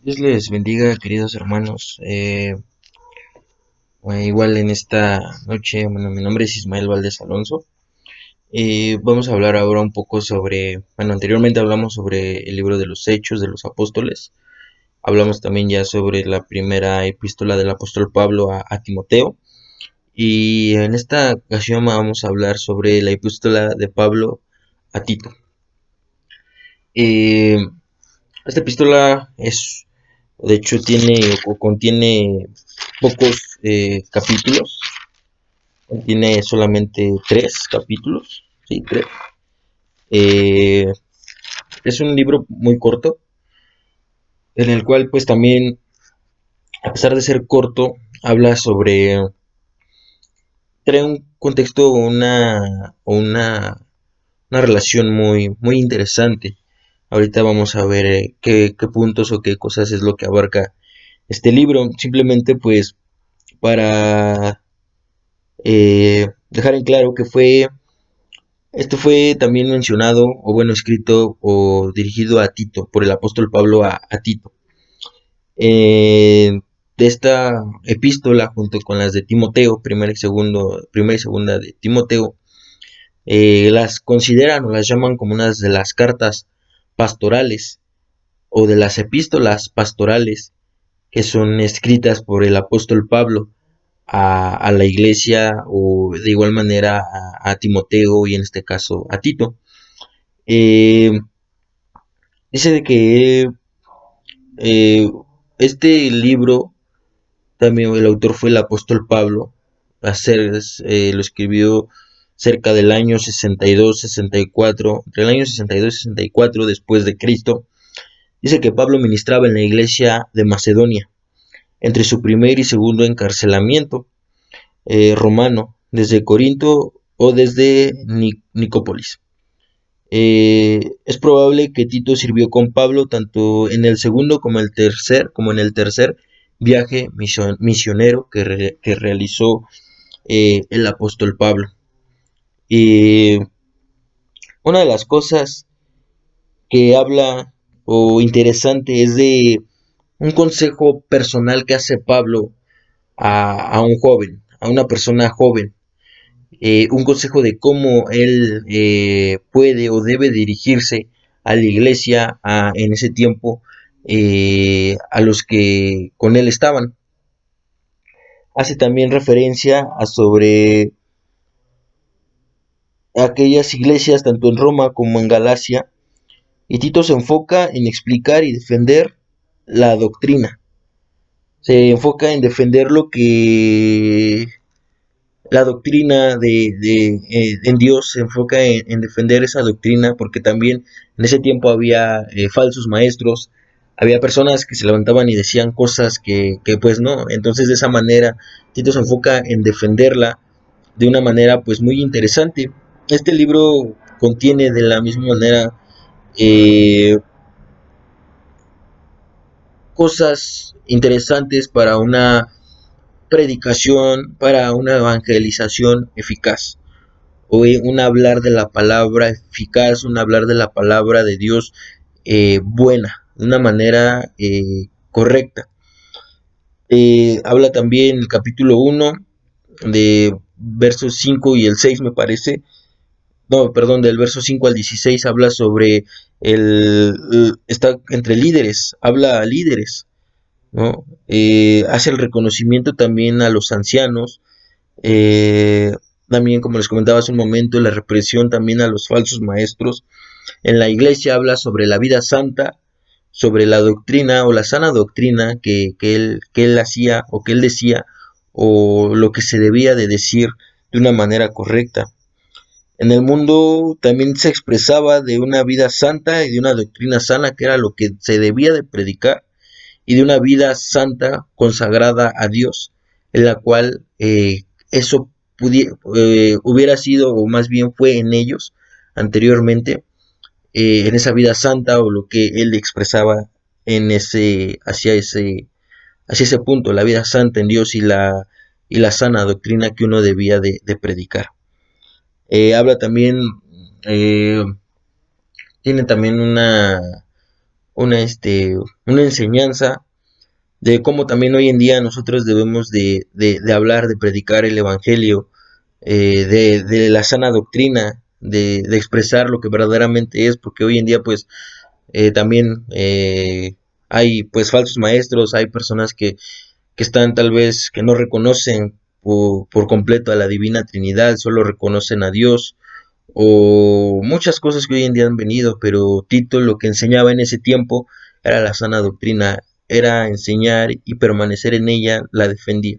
Dios les bendiga, queridos hermanos. Igual en esta noche, bueno, mi nombre es Ismael Valdés Alonso. Vamos a hablar ahora un poco anteriormente hablamos sobre el libro de los Hechos de los Apóstoles. Hablamos también ya sobre la primera epístola del apóstol Pablo a Timoteo. Y en esta ocasión vamos a hablar sobre la epístola de Pablo a Tito. Eh, Esta epístola de hecho, contiene pocos capítulos. Contiene solamente 3 capítulos. Sí, 3. Eh, es un libro muy corto, en el cual pues también, a pesar de ser corto, habla sobre, trae un contexto, una relación muy interesante. Ahorita vamos a ver qué puntos o qué cosas es lo que abarca este libro. Simplemente pues para dejar en claro que esto fue también mencionado, o bueno, escrito o dirigido a Tito, por el apóstol Pablo a Tito. De esta epístola, junto con las de Timoteo, primera y segunda de Timoteo, las consideran o las llaman como unas de las cartas pastorales o de las epístolas pastorales que son escritas por el apóstol Pablo a la iglesia, o de igual manera a Timoteo y en este caso a Tito. Eh, Dice de que eh, este libro, también el autor fue el apóstol Pablo. Lo escribió cerca del año 62-64, entre el año 62 y 64 después de Cristo. Dice que Pablo ministraba en la iglesia de Macedonia entre su primer y segundo encarcelamiento romano, desde Corinto o desde Nicópolis. Es probable que Tito sirvió con Pablo tanto en el segundo como en el tercer viaje misionero que realizó el apóstol Pablo. Y una de las cosas que habla o interesante es de un consejo personal que hace Pablo a un joven, a una persona joven. Un consejo de cómo él puede o debe dirigirse a la iglesia en ese tiempo, a los que con él estaban. Hace también referencia a sobre aquellas iglesias tanto en Roma como en Galacia, y Tito se enfoca en explicar y defender la doctrina. Se enfoca en defender lo que la doctrina en Dios, se enfoca en defender esa doctrina, porque también en ese tiempo había falsos maestros, había personas que se levantaban y decían cosas que pues no. Entonces de esa manera Tito se enfoca en defenderla de una manera pues muy interesante. Este libro contiene de la misma manera eh, cosas interesantes para una predicación, para una evangelización eficaz, o un hablar de la palabra eficaz, un hablar de la palabra de Dios buena, de una manera correcta. Habla también el capítulo 1 de versos 5 y el 6 me parece, no, perdón, del verso 5 al 16 habla sobre está entre líderes, habla a líderes, ¿no? Hace el reconocimiento también a los ancianos, eh, también, como les comentaba hace un momento, la represión también a los falsos maestros. En la iglesia habla sobre la vida santa, sobre la doctrina o la sana doctrina que él hacía o que él decía, o lo que se debía de decir de una manera correcta. En el mundo también se expresaba de una vida santa y de una doctrina sana, que era lo que se debía de predicar, y de una vida santa consagrada a Dios, en la cual eso hubiera sido, o más bien fue en ellos anteriormente, en esa vida santa, o lo que él expresaba hacia ese punto, la vida santa en Dios y la sana doctrina que uno debía de predicar. Habla también, eh, tiene también una, una enseñanza de cómo también hoy en día nosotros debemos de hablar, de predicar el Evangelio, de la sana doctrina, de expresar lo que verdaderamente es, porque hoy en día pues también hay pues falsos maestros, hay personas que están tal vez, que no reconocen por completo a la Divina Trinidad, solo reconocen a Dios, o muchas cosas que hoy en día han venido, pero Tito lo que enseñaba en ese tiempo era la sana doctrina, era enseñar y permanecer en ella, la defendía.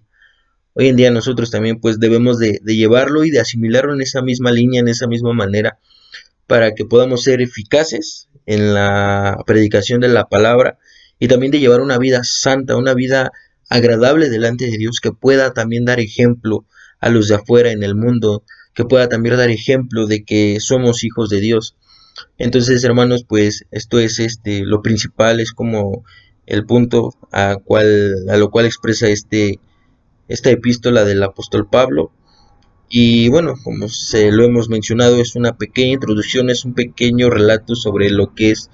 Hoy en día nosotros también pues debemos de llevarlo y de asimilarlo en esa misma línea, en esa misma manera, para que podamos ser eficaces en la predicación de la palabra y también de llevar una vida santa, una vida agradable delante de Dios, que pueda también dar ejemplo a los de afuera en el mundo, que pueda también dar ejemplo de que somos hijos de Dios. Entonces, hermanos, pues esto es lo principal, es como el punto a lo cual expresa esta epístola del apóstol Pablo. Y bueno, como se lo hemos mencionado, es una pequeña introducción, es un pequeño relato sobre lo que es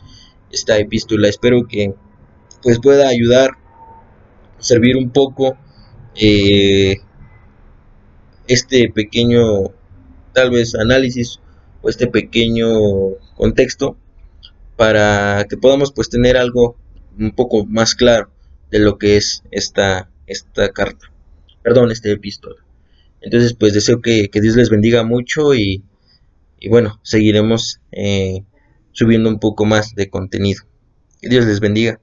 esta epístola. Espero que pues pueda ayudar, servir un poco eh, este pequeño tal vez análisis o este pequeño contexto para que podamos pues tener algo un poco más claro de lo que es esta carta, perdón, esta epístola. Entonces pues deseo que Dios les bendiga mucho y bueno, seguiremos subiendo un poco más de contenido. Que Dios les bendiga.